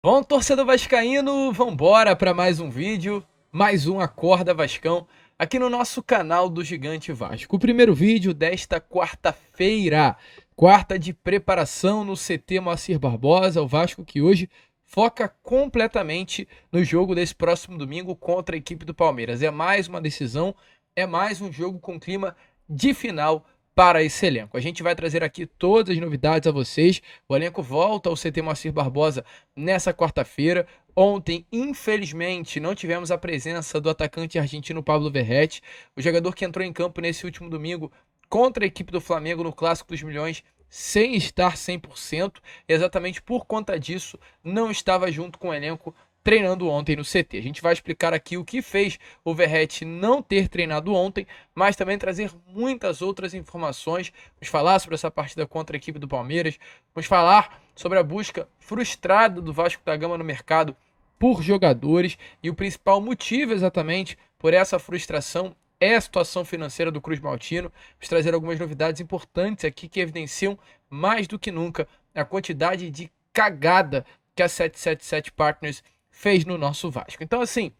Bom, torcedor vascaíno, vambora para mais um vídeo, mais um Acorda Vascão, aqui no nosso canal do Gigante Vasco. O primeiro vídeo desta quarta-feira, quarta de preparação no CT Moacir Barbosa, o Vasco que hoje foca completamente no jogo desse próximo domingo contra a equipe do Palmeiras. É mais uma decisão, é mais um jogo com clima de final para esse elenco. A gente vai trazer aqui todas as novidades a vocês. O elenco volta ao CT Moacir Barbosa nessa quarta-feira. Ontem, infelizmente, não tivemos a presença do atacante argentino Pablo Verratti, o jogador que entrou em campo nesse último domingo contra a equipe do Flamengo no Clássico dos Milhões, sem estar 100%. Exatamente por conta disso, não estava junto com o elenco treinando ontem no CT. A gente vai explicar aqui o que fez o Verratti não ter treinado ontem, mas também trazer muitas outras informações. Vamos falar sobre essa partida contra a equipe do Palmeiras, vamos falar sobre a busca frustrada do Vasco da Gama no mercado por jogadores e o principal motivo exatamente por essa frustração é a situação financeira do Cruz Maltino. Vamos trazer algumas novidades importantes aqui que evidenciam mais do que nunca a quantidade de cagada que a 777 Partners fez no nosso Vasco. Então, assim,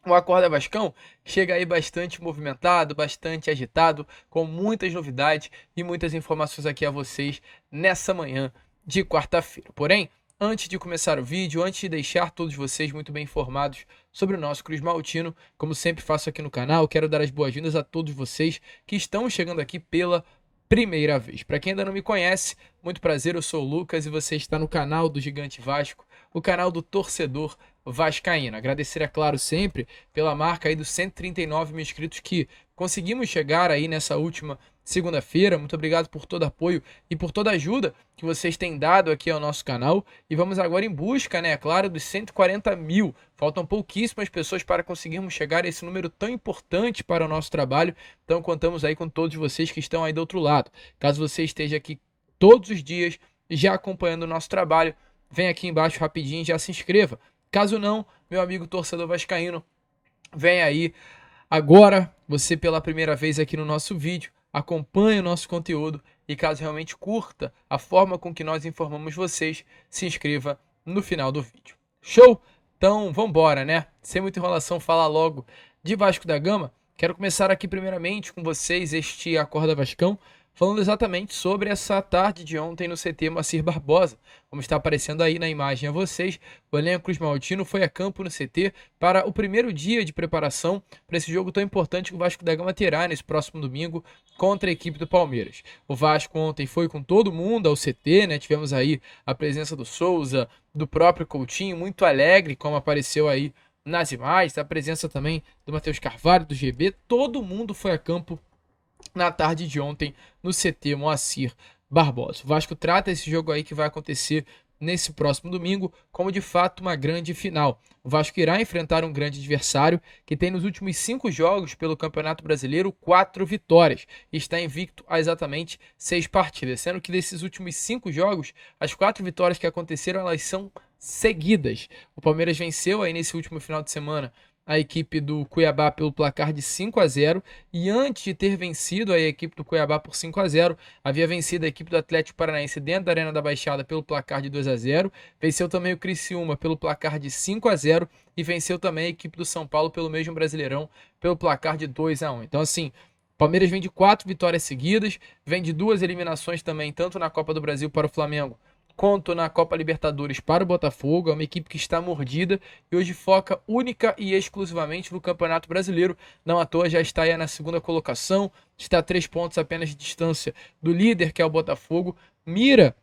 o Acorda Vascão chega aí bastante movimentado, bastante agitado, com muitas novidades e muitas informações aqui a vocês nessa manhã de quarta-feira. Porém, antes de começar o vídeo, antes de deixar todos vocês muito bem informados sobre o nosso Cruz Maltino, como sempre faço aqui no canal, quero dar as boas-vindas a todos vocês que estão chegando aqui pela primeira vez. Para quem ainda não me conhece, muito prazer, eu sou o Lucas e você está no canal do Gigante Vasco, o canal do torcedor vascaíno. Agradecer, é claro, sempre pela marca aí dos 139 mil inscritos que conseguimos chegar aí nessa última segunda-feira. Muito obrigado por todo apoio e por toda ajuda que vocês têm dado aqui ao nosso canal. E vamos agora em busca, né, claro, dos 140 mil. Faltam pouquíssimas pessoas para conseguirmos chegar a esse número tão importante para o nosso trabalho. Então contamos aí com todos vocês que estão aí do outro lado. Caso você esteja aqui todos os dias já acompanhando o nosso trabalho, vem aqui embaixo rapidinho e já se inscreva. Caso não, meu amigo torcedor vascaíno, vem aí agora, você pela primeira vez aqui no nosso vídeo, acompanhe o nosso conteúdo e caso realmente curta a forma com que nós informamos vocês, se inscreva no final do vídeo. Show? Então, vambora, né? Sem muita enrolação, falar logo de Vasco da Gama. Quero começar aqui primeiramente com vocês este Acorda Vascão, falando exatamente sobre essa tarde de ontem no CT Moacir Barbosa. Como está aparecendo aí na imagem a vocês, o elenco Cruz Maltino foi a campo no CT para o primeiro dia de preparação para esse jogo tão importante que o Vasco da Gama terá nesse próximo domingo contra a equipe do Palmeiras. O Vasco ontem foi com todo mundo ao CT, né? Tivemos aí a presença do Souza, do próprio Coutinho, muito alegre, como apareceu aí nas imagens, a presença também do Matheus Carvalho, do GB, todo mundo foi a campo na tarde de ontem no CT Moacir Barbosa. O Vasco trata esse jogo aí que vai acontecer nesse próximo domingo como de fato uma grande final. O Vasco irá enfrentar um grande adversário que tem nos últimos 5 jogos pelo Campeonato Brasileiro 4 vitórias e está invicto a exatamente 6 partidas, sendo que desses últimos 5 jogos, as 4 vitórias que aconteceram elas são seguidas. O Palmeiras venceu aí nesse último final de semana a equipe do Cuiabá pelo placar de 5-0 e antes de ter vencido a equipe do Cuiabá por 5-0, havia vencido a equipe do Atlético Paranaense dentro da Arena da Baixada pelo placar de 2-0, venceu também o Criciúma pelo placar de 5-0 e venceu também a equipe do São Paulo pelo mesmo Brasileirão pelo placar de 2-1. Então assim, Palmeiras vem de 4 vitórias seguidas, vem de 2 eliminações também, tanto na Copa do Brasil para o Flamengo quanto na Copa Libertadores para o Botafogo. É uma equipe que está mordida e hoje foca única e exclusivamente no Campeonato Brasileiro. Não à toa já está aí na segunda colocação, está a 3 pontos apenas de distância do líder, que é o Botafogo. Mira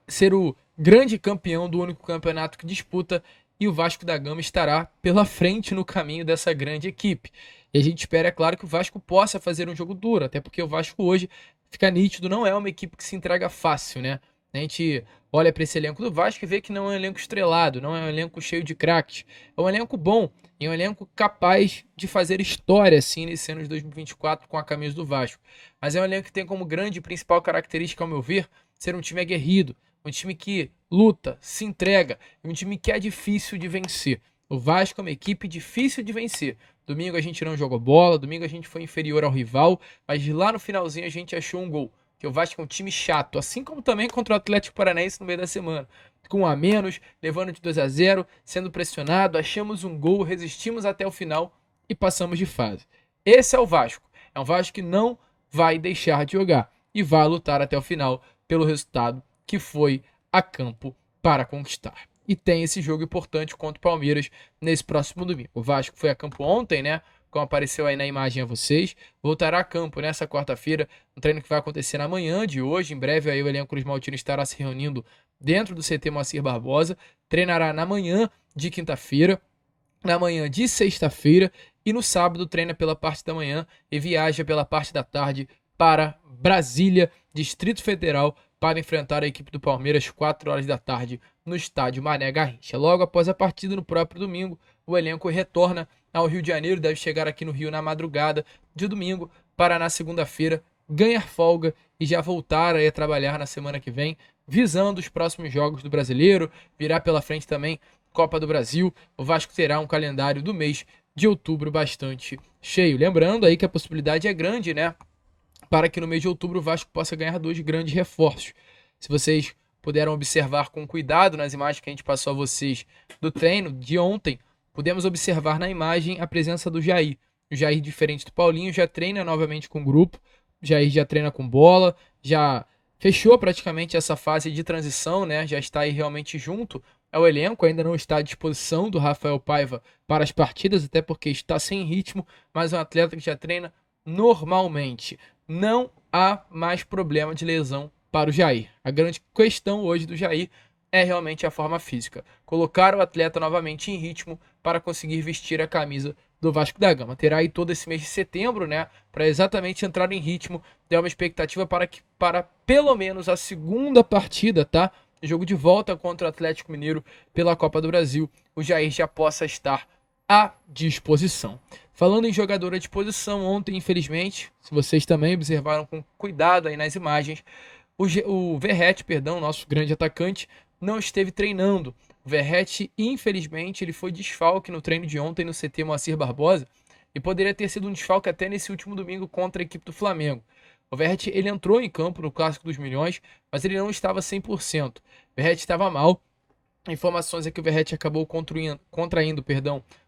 ser o grande campeão do único campeonato que disputa e o Vasco da Gama estará pela frente no caminho dessa grande equipe. E a gente espera, é claro, que o Vasco possa fazer um jogo duro, até porque o Vasco hoje, fica nítido, não é uma equipe que se entrega fácil, né? A gente olha para esse elenco do Vasco e vê que não é um elenco estrelado, não é um elenco cheio de craques. É um elenco bom e é um elenco capaz de fazer história, assim, nesse ano de 2024 com a camisa do Vasco. Mas é um elenco que tem como grande e principal característica, ao meu ver, ser um time aguerrido, um time que luta, se entrega, um time que é difícil de vencer. O Vasco é uma equipe difícil de vencer. Domingo a gente não jogou bola, domingo a gente foi inferior ao rival, mas lá no finalzinho a gente achou um gol. que o Vasco é um time chato, assim como também contra o Atlético Paranaense no meio da semana. Com um a menos, levando de 2-0, sendo pressionado, achamos um gol, resistimos até o final e passamos de fase. Esse é o Vasco. É um Vasco que não vai deixar de jogar e vai lutar até o final pelo resultado que foi a campo para conquistar. E tem esse jogo importante contra o Palmeiras nesse próximo domingo. O Vasco foi a campo ontem, né? Como apareceu aí na imagem a vocês. Voltará a campo nessa quarta-feira, um treino que vai acontecer na manhã de hoje. Em breve aí o elenco Cruz Maltino estará se reunindo dentro do CT Moacir Barbosa. Treinará na manhã de quinta-feira, na manhã de sexta-feira e no sábado treina pela parte da manhã e viaja pela parte da tarde para Brasília, Distrito Federal, para enfrentar a equipe do Palmeiras 4 horas da tarde no estádio Mané Garrincha. Logo após a partida, no próprio domingo, o elenco retorna ao Rio de Janeiro, deve chegar aqui no Rio na madrugada de domingo, para na segunda-feira ganhar folga e já voltar a trabalhar na semana que vem, visando os próximos jogos do Brasileiro, virá pela frente também Copa do Brasil. O Vasco terá um calendário do mês de outubro bastante cheio. Lembrando aí que a possibilidade é grande, né? Para que no mês de outubro o Vasco possa ganhar 2 grandes reforços. Se vocês puderam observar com cuidado nas imagens que a gente passou a vocês do treino de ontem, pudemos observar na imagem a presença do Jair. O Jair, diferente do Paulinho, já treina novamente com o grupo. O Jair já treina com bola, já fechou praticamente essa fase de transição, né? Já está aí realmente junto ao elenco, ainda não está à disposição do Rafael Paiva para as partidas, até porque está sem ritmo, mas é um atleta que já treina normalmente. Não há mais problema de lesão para o Jair. A grande questão hoje do Jair é realmente a forma física. Colocar o atleta novamente em ritmo para conseguir vestir a camisa do Vasco da Gama. Terá aí todo esse mês de setembro, né, para exatamente entrar em ritmo. Tem uma expectativa para pelo menos a segunda partida, tá? Jogo de volta contra o Atlético Mineiro pela Copa do Brasil, o Jair já possa estar à disposição. Falando em jogador à disposição, ontem, infelizmente, se vocês também observaram com cuidado aí nas imagens, o Verratti, nosso grande atacante, não esteve treinando. O Verratti, infelizmente, ele foi desfalque no treino de ontem no CT Moacir Barbosa e poderia ter sido um desfalque até nesse último domingo contra a equipe do Flamengo. O Verratti, ele entrou em campo no Clássico dos Milhões, mas ele não estava 100%. O Verratti estava mal. Informações é que o Verratti acabou contraindo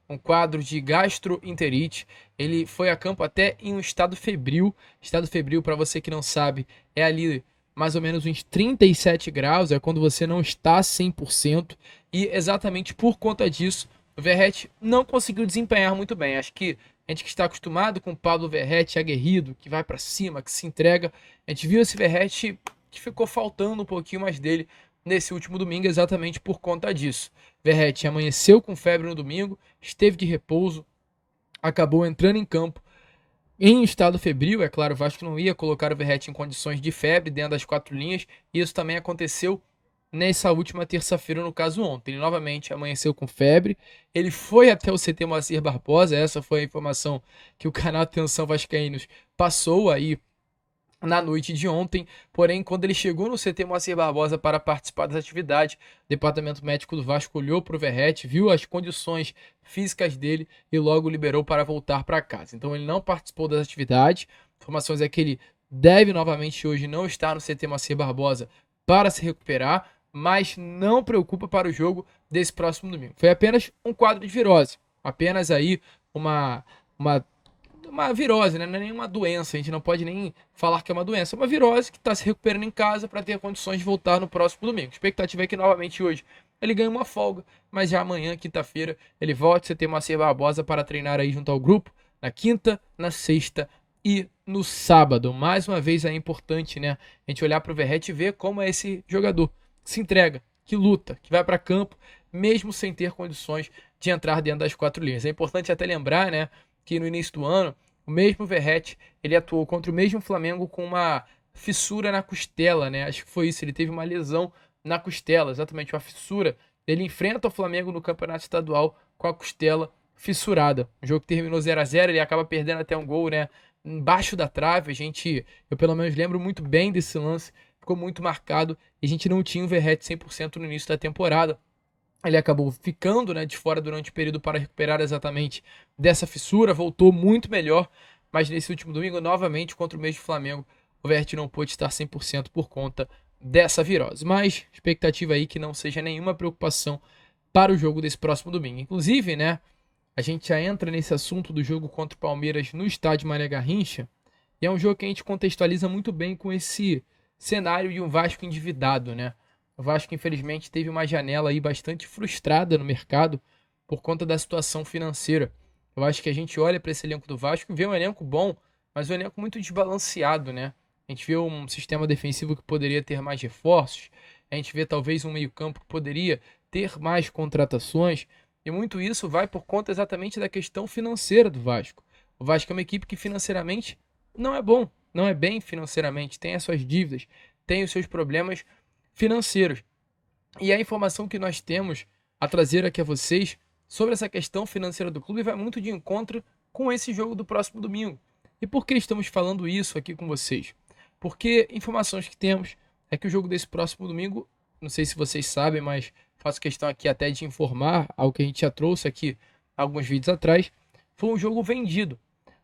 um quadro de gastroenterite. Ele foi a campo até em um estado febril. Estado febril, para você que não sabe, é ali mais ou menos uns 37 graus, é quando você não está 100%. E exatamente por conta disso, o Verratti não conseguiu desempenhar muito bem. Acho que a gente que está acostumado com o Pablo Verratti aguerrido, que vai para cima, que se entrega, a gente viu esse Verratti que ficou faltando um pouquinho mais dele nesse último domingo, exatamente por conta disso. Verratti amanheceu com febre no domingo, esteve de repouso, acabou entrando em campo em estado febril. É claro, o Vasco não ia colocar o Verratti em condições de febre dentro das 4 linhas, e isso também aconteceu nessa última terça-feira, no caso ontem. Ele novamente amanheceu com febre, ele foi até o CT Moacir Barbosa, essa foi a informação que o canal Atenção Vascaínos passou aí na noite de ontem. Porém, quando ele chegou no CT Moacir Barbosa para participar das atividades, o departamento médico do Vasco olhou para o Verratti, viu as condições físicas dele e logo liberou para voltar para casa. Então ele não participou das atividades. Informações é que ele deve novamente hoje não estar no CT Moacir Barbosa para se recuperar, mas não preocupa para o jogo desse próximo domingo. Foi apenas um quadro de virose, apenas aí uma virose, né? Não é nenhuma doença, a gente não pode nem falar que é uma doença, é uma virose que está se recuperando em casa para ter condições de voltar no próximo domingo. A expectativa é que novamente hoje ele ganhe uma folga, mas já amanhã, quinta-feira, ele volte a ter Moacir Barbosa para treinar aí junto ao grupo, na quinta, na sexta e no sábado. Mais uma vez é importante, né, a gente olhar para o Verratti e ver como é esse jogador que se entrega, que luta, que vai para campo, mesmo sem ter condições de entrar dentro das 4 linhas. É importante até lembrar, né, que no início do ano, o mesmo Verratti, ele atuou contra o mesmo Flamengo com uma fissura na costela, né? Acho que foi isso, ele teve uma lesão na costela, exatamente uma fissura. Ele enfrenta o Flamengo no Campeonato Estadual com a costela fissurada. O jogo terminou 0-0, ele acaba perdendo até um gol, né, embaixo da trave. Eu pelo menos lembro muito bem desse lance, ficou muito marcado, e a gente não tinha o Verratti 100% no início da temporada. Ele acabou ficando, né, de fora durante o período para recuperar exatamente dessa fissura, voltou muito melhor, mas nesse último domingo, novamente, contra o mesmo Flamengo, o Verratti não pôde estar 100% por conta dessa virose. Mas expectativa aí que não seja nenhuma preocupação para o jogo desse próximo domingo. Inclusive, né, a gente já entra nesse assunto do jogo contra o Palmeiras no estádio Mané Garrincha, e é um jogo que a gente contextualiza muito bem com esse cenário de um Vasco endividado, né? O Vasco, infelizmente, teve uma janela aí bastante frustrada no mercado por conta da situação financeira. Eu acho que a gente olha para esse elenco do Vasco e vê um elenco bom, mas um elenco muito desbalanceado, né? A gente vê um sistema defensivo que poderia ter mais reforços, a gente vê talvez um meio-campo que poderia ter mais contratações, e muito isso vai por conta exatamente da questão financeira do Vasco. O Vasco é uma equipe que financeiramente não é bom, não é bem financeiramente, tem as suas dívidas, tem os seus problemas financeiros. E a informação que nós temos a trazer aqui a vocês sobre essa questão financeira do clube vai muito de encontro com esse jogo do próximo domingo. E por que estamos falando isso aqui com vocês? Porque informações que temos é que o jogo desse próximo domingo, não sei se vocês sabem, mas faço questão aqui até de informar, algo que a gente já trouxe aqui alguns vídeos atrás, foi um jogo vendido.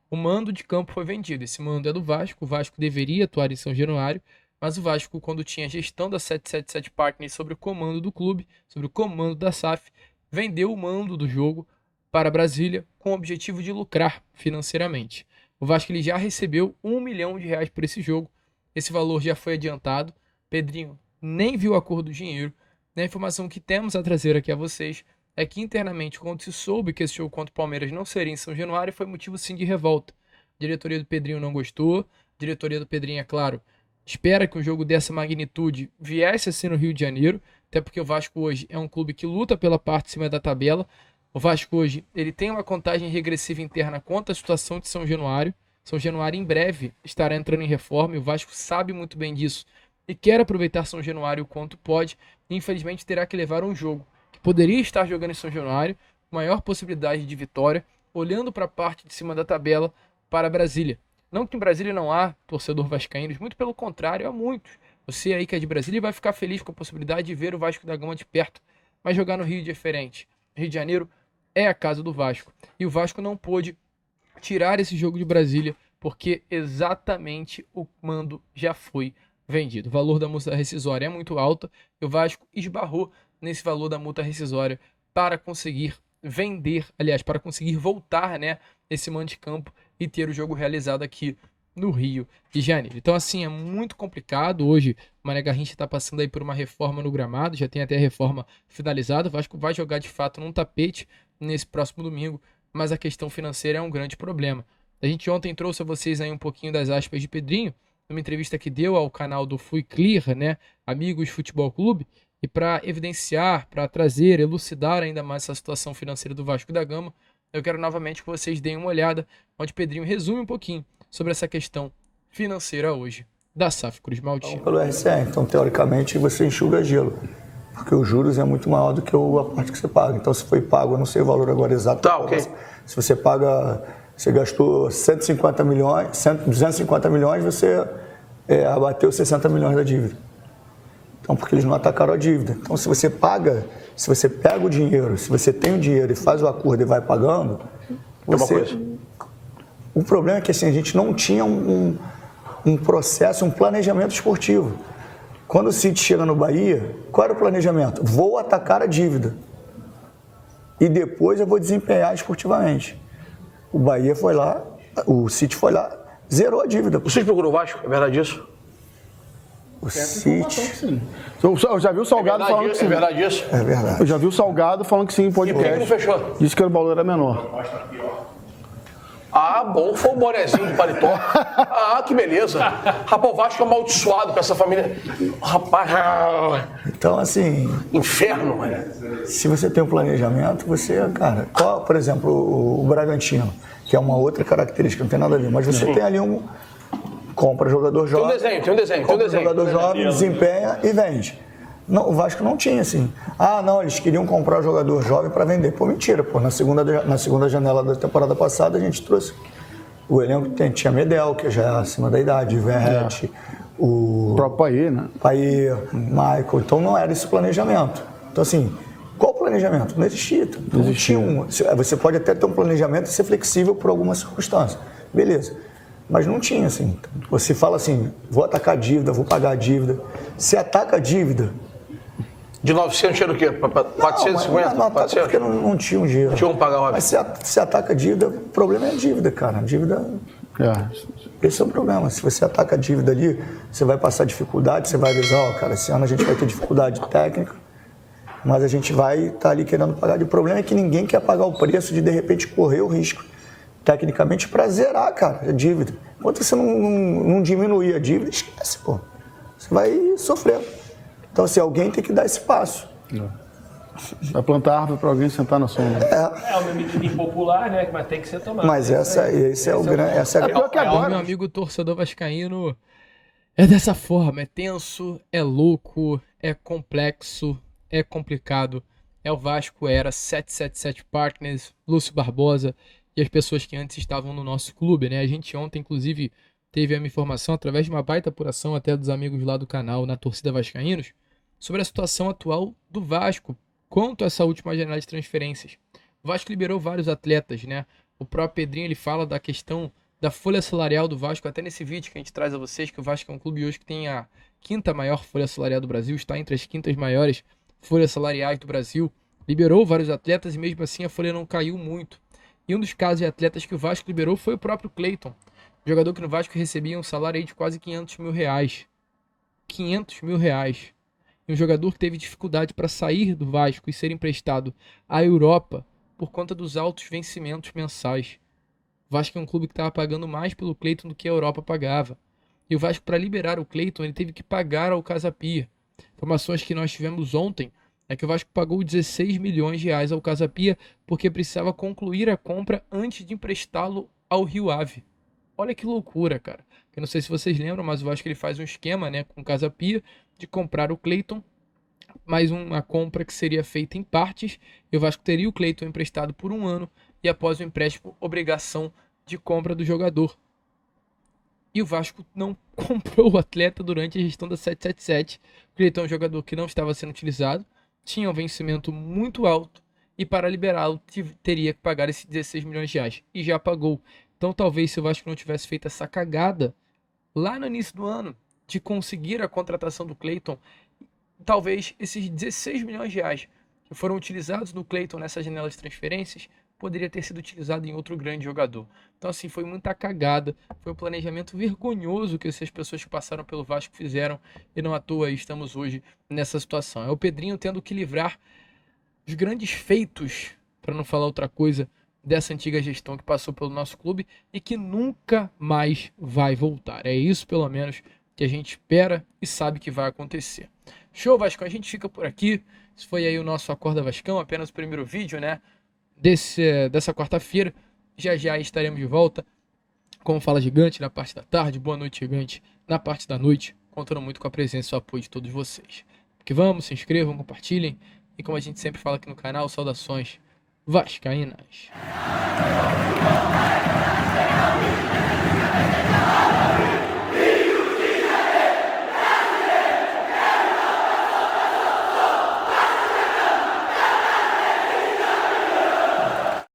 O mando de campo foi vendido. Esse mando é do Vasco. O Vasco deveria atuar em São Januário, mas o Vasco, quando tinha a gestão da 777 Partners sobre o comando do clube, sobre o comando da SAF, vendeu o mando do jogo para Brasília com o objetivo de lucrar financeiramente. O Vasco ele já recebeu R$1 milhão por esse jogo. Esse valor já foi adiantado. Pedrinho nem viu a cor do dinheiro. A informação que temos a trazer aqui a vocês é que internamente, quando se soube que esse jogo contra o Palmeiras não seria em São Januário, foi motivo sim de revolta. A diretoria do Pedrinho não gostou. A diretoria do Pedrinho, é claro, espera que um jogo dessa magnitude viesse a ser no Rio de Janeiro, até porque o Vasco hoje é um clube que luta pela parte de cima da tabela. O Vasco hoje ele tem uma contagem regressiva interna contra a situação de São Januário. São Januário em breve estará entrando em reforma e o Vasco sabe muito bem disso e quer aproveitar São Januário o quanto pode. E infelizmente terá que levar um jogo que poderia estar jogando em São Januário, maior possibilidade de vitória, olhando para a parte de cima da tabela para Brasília. Não que em Brasília não há torcedor vascaíno, muito pelo contrário, há muitos. Você aí que é de Brasília vai ficar feliz com a possibilidade de ver o Vasco da Gama de perto, mas jogar no Rio é diferente. Rio de Janeiro é a casa do Vasco. E o Vasco não pôde tirar esse jogo de Brasília porque exatamente o mando já foi vendido. O valor da multa rescisória é muito alto e o Vasco esbarrou nesse valor da multa rescisória para conseguir vender, aliás, para conseguir voltar, né, esse mando de campo e ter o jogo realizado aqui no Rio de Janeiro. Então, assim, é muito complicado. Hoje, o Mané Garrincha está passando aí por uma reforma no gramado, já tem até a reforma finalizada. O Vasco vai jogar, de fato, num tapete nesse próximo domingo, mas a questão financeira é um grande problema. A gente ontem trouxe a vocês aí um pouquinho das aspas de Pedrinho, numa entrevista que deu ao canal do Fui Clear, né, Amigos Futebol Clube, e para evidenciar, para trazer, elucidar ainda mais essa situação financeira do Vasco da Gama, eu quero novamente que vocês deem uma olhada, onde Pedrinho resume um pouquinho sobre essa questão financeira hoje da SAF Cruz Maltina. Pelo RCE, então teoricamente você enxuga gelo, porque os juros é muito maior do que a parte que você paga. Então se foi pago, eu não sei o valor agora exato. Tá, ok. Se você paga, você gastou 150 milhões, 250 milhões, você abateu 60 milhões da dívida. Então, porque eles não atacaram a dívida. Então, se você paga, se você pega o dinheiro, se você tem o dinheiro e faz o acordo e vai pagando, você... O problema é que assim, a gente não tinha um processo, um planejamento esportivo. Quando o City chega no Bahia, qual era o planejamento? Vou atacar a dívida e depois eu vou desempenhar esportivamente. O Bahia foi lá, o City foi lá, zerou a dívida. O City procurou o Vasco? É verdade isso? O City... Sim. Eu já vi o Salgado falando que sim. É verdade isso? É verdade. Eu já vi o Salgado falando que sim em E por que podcast. não fechou? Disse que o valor era menor. Ah, bom, foi um bonezinho de paletó. Ah, que beleza. Rapaz, o Vasco é amaldiçoado com essa família. Rapaz, Então, assim, inferno, mano. se você tem um planejamento, você, cara... por exemplo, o Bragantino, que é uma outra característica, não tem nada a ver, mas você tem ali compra jogador jovem... Tem um desenho. Jogador jovem, desempenha e vende. Não, o Vasco não tinha assim. Ah, não, eles queriam comprar jogador jovem para vender. Pô, mentira, pô. Na segunda janela da temporada passada, a gente trouxe o elenco que tinha Medel, que já é acima da idade, Verratti, o próprio Paê, né? Paê, Michael. Então não era esse planejamento. Então, assim, qual o planejamento? Não existia. Não tinha um. Você pode até ter um planejamento e ser flexível por alguma circunstância. Beleza. Mas não tinha, assim. Você fala assim, vou atacar a dívida, vou pagar a dívida. Se ataca a dívida... De 900 tinha o quê? 450? Não, ataca 400? porque não tinha um dinheiro. Tinha como pagar o Mas se ataca a dívida, o problema é a dívida, cara. A dívida... Esse é o problema. Se você ataca a dívida ali, você vai passar dificuldade, você vai avisar, ó, cara, esse ano a gente vai ter dificuldade técnica, mas a gente vai estar ali querendo pagar. O problema é que ninguém quer pagar o preço de repente, correr o risco, tecnicamente, para zerar, cara, a dívida. Enquanto você não diminuir a dívida, esquece, pô. Você vai sofrer. Então, assim, alguém tem que dar esse passo. Vai plantar árvore para alguém sentar na sombra. É uma medida impopular, né? Mas tem que ser tomada. Mas esse é o grande... Essa é a pior que agora... Meu amigo torcedor vascaíno, é dessa forma, é tenso, é louco, é complexo, é complicado. É o Vasco, era 777 Partners, Lúcio Barbosa e as pessoas que antes estavam no nosso clube, né? A gente ontem, inclusive, teve uma informação através de uma baita apuração até dos amigos lá do canal, na torcida vascaínos, sobre a situação atual do Vasco quanto a essa última janela de transferências. O Vasco liberou vários atletas, né? O próprio Pedrinho, ele fala da questão da folha salarial do Vasco, até nesse vídeo que a gente traz a vocês, que o Vasco é um clube hoje que tem a quinta maior folha salarial do Brasil, está entre as quintas maiores folhas salariais do Brasil, liberou vários atletas e mesmo assim a folha não caiu muito. E um dos casos de atletas que o Vasco liberou foi o próprio Cleiton, jogador que no Vasco recebia um salário aí de quase 500 mil reais. 500 mil reais. E um jogador que teve dificuldade para sair do Vasco e ser emprestado à Europa por conta dos altos vencimentos mensais. O Vasco é um clube que estava pagando mais pelo Cleiton do que a Europa pagava. E o Vasco, para liberar o Cleiton, ele teve que pagar ao Casa Pia. Informações que nós tivemos ontem é que o Vasco pagou 16 milhões de reais ao Casa Pia porque precisava concluir a compra antes de emprestá-lo ao Rio Ave. Olha que loucura, cara. Eu não sei se vocês lembram, mas o Vasco ele faz um esquema, né, com o Casa Pia de comprar o Cleiton, mais uma compra que seria feita em partes, e o Vasco teria o Cleiton emprestado por um ano e após o empréstimo, obrigação de compra do jogador. E o Vasco não comprou o atleta durante a gestão da 777. O Cleiton é um jogador que não estava sendo utilizado, tinha um vencimento muito alto e para liberá-lo teria que pagar esses 16 milhões de reais. E já pagou. Então talvez se o Vasco não tivesse feito essa cagada lá no início do ano de conseguir a contratação do Cleiton, talvez esses 16 milhões de reais que foram utilizados no Cleiton nessa janela de transferências poderia ter sido utilizado em outro grande jogador. Então assim, foi muita cagada, foi um planejamento vergonhoso que essas pessoas que passaram pelo Vasco fizeram e não à toa estamos hoje nessa situação. É o Pedrinho tendo que livrar os grandes feitos, para não falar outra coisa, dessa antiga gestão que passou pelo nosso clube e que nunca mais vai voltar. É isso, pelo menos, que a gente espera e sabe que vai acontecer. Show, Vascão, a gente fica por aqui. Esse foi aí o nosso Acorda Vascão, apenas o primeiro vídeo, né, dessa quarta-feira. Já já estaremos de volta com o Fala Gigante na parte da tarde, Boa Noite Gigante na parte da noite, contando muito com a presença e o apoio de todos vocês. Que vamos, se inscrevam, compartilhem e como a gente sempre fala aqui no canal, saudações vascaínas.